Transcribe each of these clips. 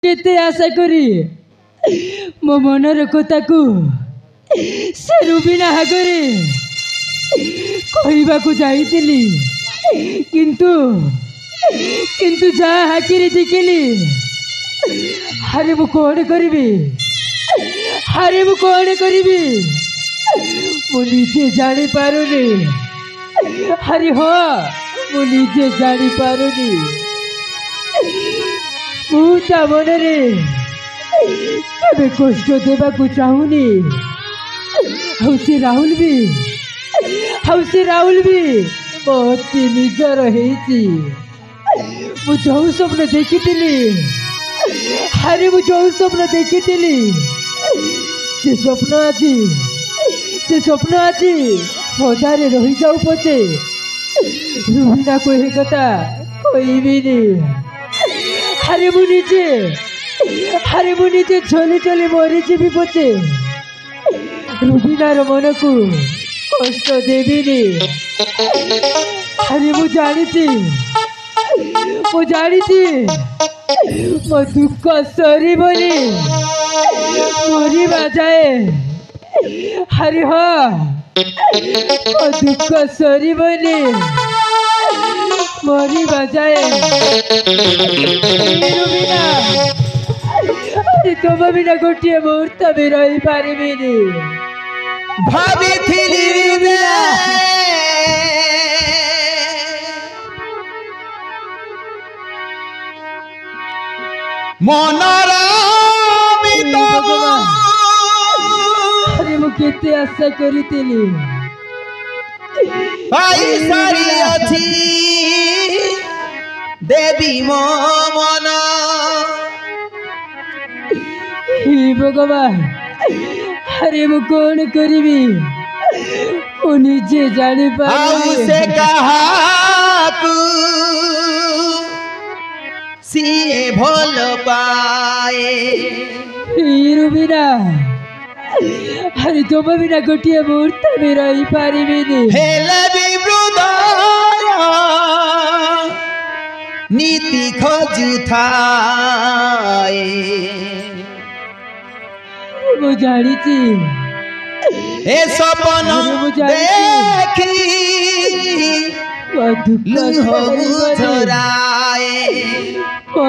केते आशा करी मो मनर कथा को से रुबीना आगे कहवाकू जाइली किंतु किंतु जहाँ हाकिरी देखिली हारे मु कौन करी हारे मु कौन करी मु निजे जानी पारुनी हारे हाँ मु निजे जानी पारुनी मुता मनरे कभी कष्ट देवाकू चाहूनी हौसी राहुल भी बहुत निजर है जो स्वप्न देखी हारे जो स्वप्न देखी से स्वप्न आज हजारे रही जाऊ पचे रुबीना को यह कथा कहबी हारे मु निजे चली चली मरीजी पचे रुबीनार मन को कष्ट देवी अरे मु जानी मो दुख सरीबनी मरवा जाए अरे हाँ मो दुख सरीबनी मरवा जाए रुबीना अरे तुम बिना गोटे मुहूर्त भी रही पारिबिनी भाभी मनर अरे मु केते आशा करी सारी अच्छी देवी मो मन हे भगवान अरे मु कौन करी मु निजे जानी पारे से कहा सीए भल पाए रुबीना अरे तुम बिना गोटे मुहूर्त भी रही पारिबिनी हेले भी नीति खोजुथाए मु जानी ए सपन देखी लुह झराए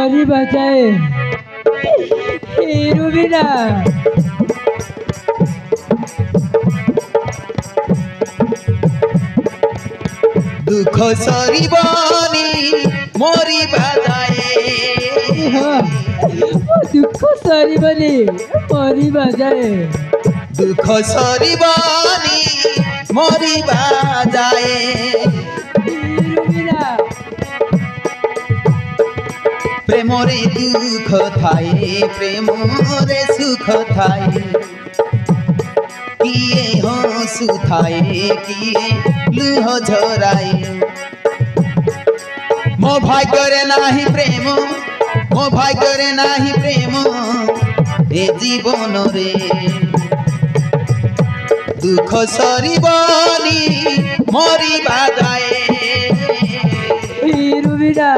मरवा जाए हे रुबीना दुख सरीबनी मरवा जाए दुख सरीबनी मरवा जाए दुख सरीबनी मरवा जाए प्रेम रे दुख थाए प्रेम रे सुख थाए किए हंसु थाए किए लुह झराए मो भाई करे नाही प्रेम मो भाई करे नाही प्रेम ए जीवन रे दुख सरीबनी मरवा जाए रुबीना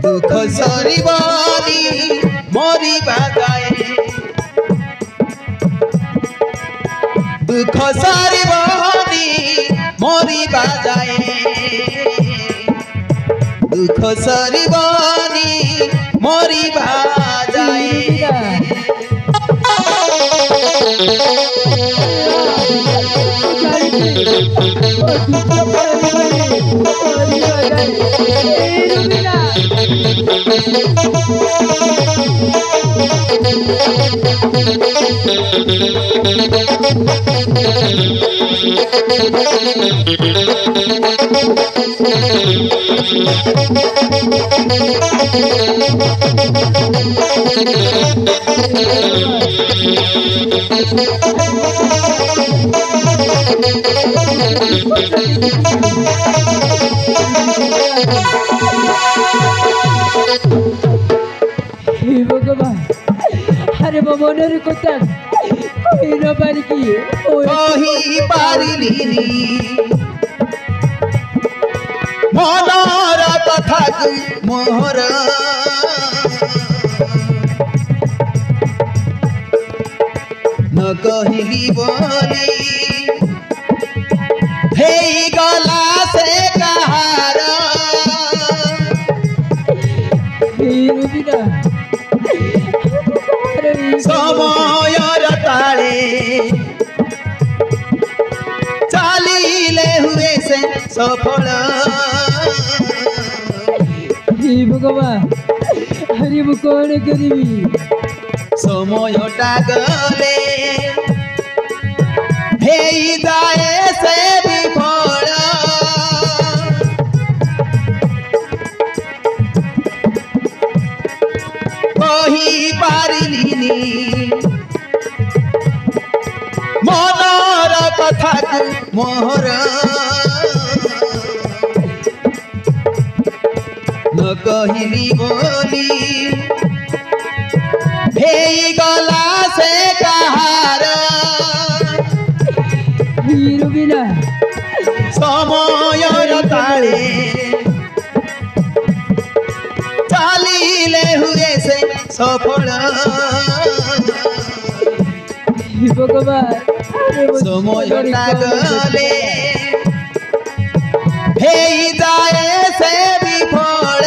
दुख सरीबनी मरवा जाए दुख सरीबनी मरवा जाए दुख सरीबनी मरवा जाए हे भगवान अरे मो मनर कथा कही न पारिकी कही पारिलिनी मनर कथा मोहर न कहली बोली हे गला से कहार समयर ताले चालिले हुए से सफल हे भगवान हरि मु कौन करी সময়টা গলে হেই যায় সে বিফল কহি পারিলিনি মনর কথাকু মোহর ন কহিলি বলি হেই গলা সে কাহার রবিনা সময়ের তালে চালিলে হুয়ে সে সফল হে ভগবান সময়টা গলে হেই যায় সে বিফল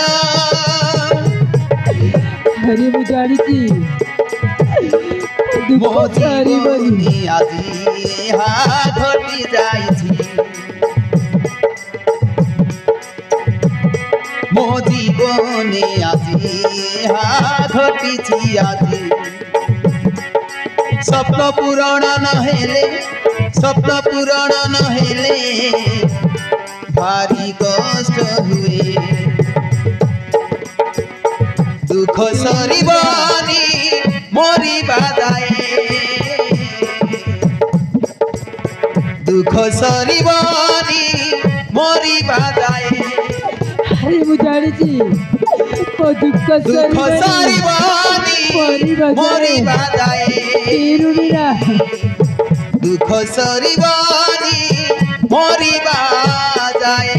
হরি মু জানিছি ମୋ ଜୀବନି ଆଜି ଏହା ଘଟି ଯାଇଛି ମୋ ଜୀବନି ଆଜି ଏହା ଘଟିଛି ଆଜି ସ୍ୱପ୍ନ ପୂରଣ ନହେଲେ ସ୍ୱପ୍ନ ପୂରଣ ନହେଲେ ଭାରି କଷ୍ଟ ହୁଏ ଦୁଃଖ ସରିବନି মরিবা যায় দুঃখ সরিবনি মরিবা যায় আরে মু জানিছি ও দুঃখ সরিবনি মরিবা যায় রবিনা দুঃখ সরিবনি মরিবা যায়